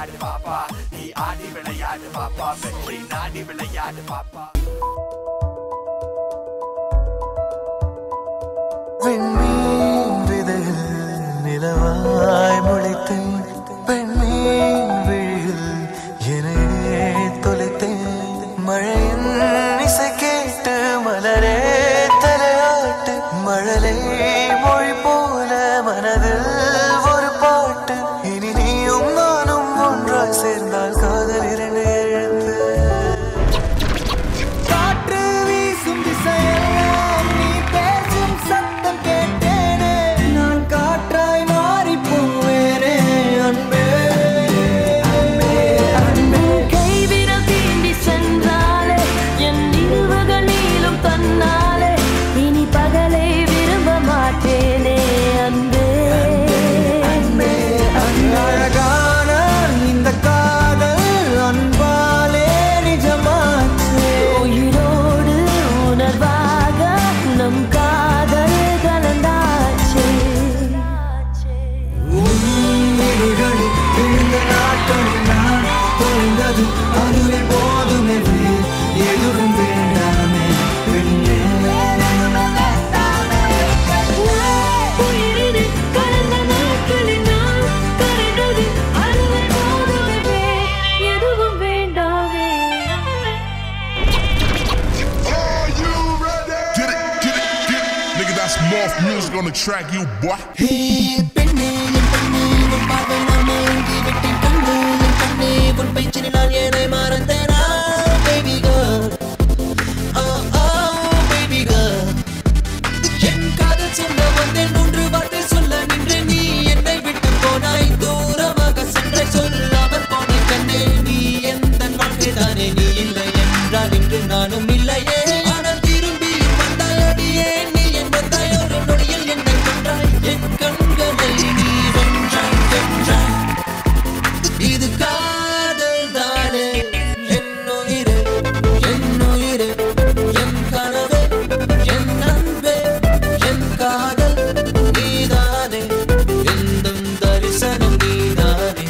விளையாடு பாப்பா நீ ஆடி விளையாடு பாப்பா வெற்றி நாடி விளையாடு பாப்பா விண்மீன் விதையில் நிலவாய் முளைத்தேன் பெண்மீன் விழியில் என்னையே தொலைத்தேன் மழையின் இசை கேட்டு மலரே தலையாட்டு மழலை மொழி போல மனதில் ஒரு பாட்டு இனி நீயும் நானும் ஒன்றாய் சேர்ந்தால் காதல் இரண்டு எழுத்து காற்று வீசும் திசையெல்லாம் நீ பேசும் சத்தம் கேட்டேனே நான் காற்றாய் மாறி போவேனே அன்பே அன்பே கைவிரல் தீண்டி சென்றாலே என் நிறுவகள் நீளும் தன்னாலே இனி பகலை விரும்ப மாட்டேனே அன்பே அன்பே அழகான இந்த காதல் அன்பாலே நிஜமாச்சு உயிரோடு உணர்வாக நம் காதல் கலந்தாச்சு உன்னிகளில் விழுந்த நாட்களில் நான் தொலைந்தது அதுவே போதுமே எதுவும் வேண்டாமே பெண்ணே உயிரினை கலந்த நாட்களில் நான் கரைந்தது அதுவே போதுமே எதுவும் வேண்டாமே Get it, get it, get it. Nigga, that's Morph music on the track, you boy. பெண்ணே என் பெண்ணே உன் பார்வை நான் மயங்கி விட்டேன் கண்ணே என் கண்ணே உன் பேச்சில் நான் ஏனை மறந்தேனா baby girl oh baby girl என் காதல் சொல்ல வந்தேன் 3 வார்த்தை சொல்ல நின்று நீ என்னை விட்டு போனாய் தூரமாக சென்றை சொல்லாமல் போன கண்ணே நீ எந்த வாழ்க்கை தானே நீ இல்லை என்றால் இன்று நானும் இல்லையே ஆனால் திரும்பி வந்தாயடியே நீ என் வந்தாய் ஒரு நொடியில் என்னை கொன்றாய் என் கண்களை நீ வென்றாய் வென்றாய் இது காதல் தானே என் உயிரே என் கனவே என் அன்பே என் காதல் நீதானே எந்தம் தரிசனம் நீதானே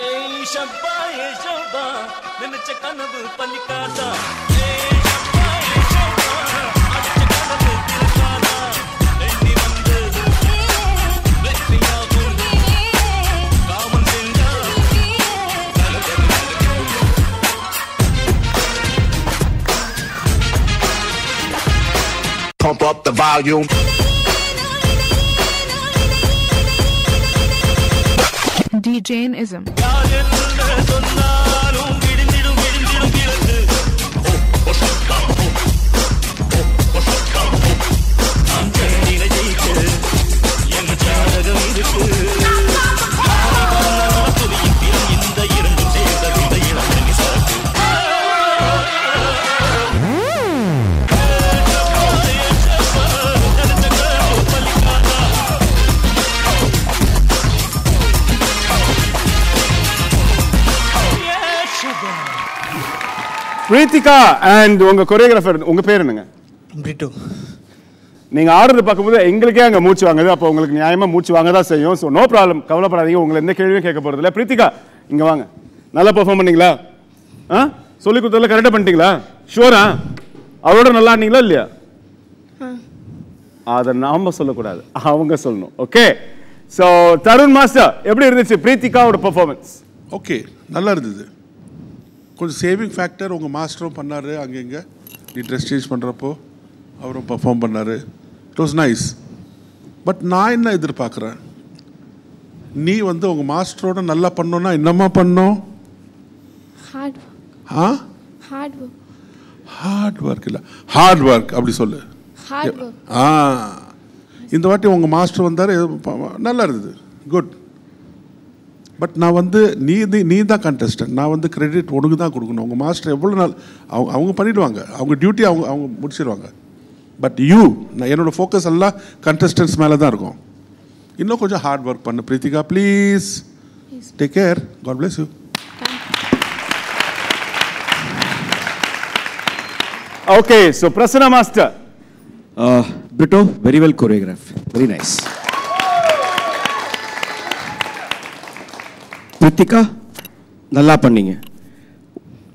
ஏய் ஷப்பா நினைச்ச கனவு பலிக்காதா Pump up the volume. DJism. Prithika and உங்க choreographer உங்க பேர் என்னங்க? பிரிட்டோ. நீங்க ஆடுறது பார்க்கும்போது எங்களுக்கே அங்க மூச்சு வாங்குது. அப்போ உங்களுக்கு நியாயமா மூச்சு வாங்க தான் செய்யும். சோ நோ ப்ராப்ளம், கவலைப்படாதீங்க. உங்களை எந்த கேள்வியும் கேட்க போறது இல்ல. Prithika இங்க வாங்க. நல்லா பெர்ஃபார்ம் பண்ணீங்களா? சொல்லி கொடுத்ததெல்லாம் கரெக்டா பண்ணிட்டீங்களா? ஷூரா? அவரோட நல்லா ஆடுனீங்களா இல்லையா? அத நாம சொல்லக்கூடாது, அவங்க சொல்லணும். ஓகே, சோ தருண் மாஸ்டர் எப்படி இருந்துச்சு பிரீத்திகாவோட பெர்ஃபார்மன்ஸ்? ஓகே, நல்லா இருந்தது. கொஞ்சம் சேவிங் ஃபேக்டர் உங்கள் மாஸ்டரும் பண்ணார். அங்கே நீ ட்ரெஸ் சேஞ்ச் பண்ணுறப்போ அவரும் பர்ஃபார்ம் பண்ணார். It was nice. பட் நான் என்ன எதிர்பார்க்குறேன், நீ வந்து உங்கள் மாஸ்டரோட நல்லா பண்ணோன்னா என்னம்மா பண்ணோம்? ஹார்ட் ஒர்க் இல்லை, ஹார்ட் ஒர்க் அப்படி சொல்லு. இந்த வாட்டி உங்கள் மாஸ்டர் வந்தார், நல்லா இருந்தது, குட். பட் நான் வந்து நீ தான் கண்டஸ்டன்ட். நான் வந்து கிரெடிட் உனக்கு தான் கொடுக்கணும். உங்கள் மாஸ்டர் எவ்வளோ நாள் அவங்க பண்ணிவிடுவாங்க, அவங்க டியூட்டி அவங்க முடிச்சிடுவாங்க. பட் நான் என்னோடய ஃபோக்கஸ் எல்லாம் கண்டஸ்டன்ட்ஸ் மேலே தான் இருக்கும். இன்னும் கொஞ்சம் ஹார்ட் ஒர்க் பண்ணு Pritika, please. Take care, God bless you. Okay, so Prasanna Master. Brito, very well choreographed. Very nice. Prithika நல்லா பண்ணீங்க.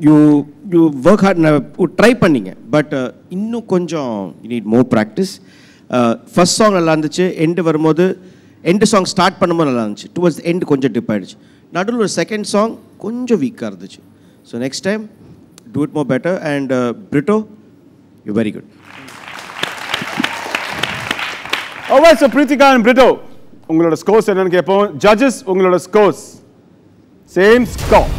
யூ ஒர்க் ஹார்ட், ட்ரை பண்ணீங்க. பட் இன்னும் கொஞ்சம் you need more practice. First song நல்லா இருந்துச்சு. எண்டு வரும்போது எண்டு சாங் ஸ்டார்ட் பண்ணும்போது நல்லா இருந்துச்சு. டுவர்ட்ஸ் எண்டு கொஞ்சம் டிப் ஆகிடுச்சு. நடுவில் ஒரு செகண்ட் சாங் கொஞ்சம் வீக்காக இருந்துச்சு. So next time do it more better. And Brito, you very good. Alright, so Pritika and Brito, உங்களோட ஸ்கோர்ஸ் என்னன்னு கேட்போம். ஜட்ஜஸ், உங்களோட ஸ்கோர்ஸ். Same score.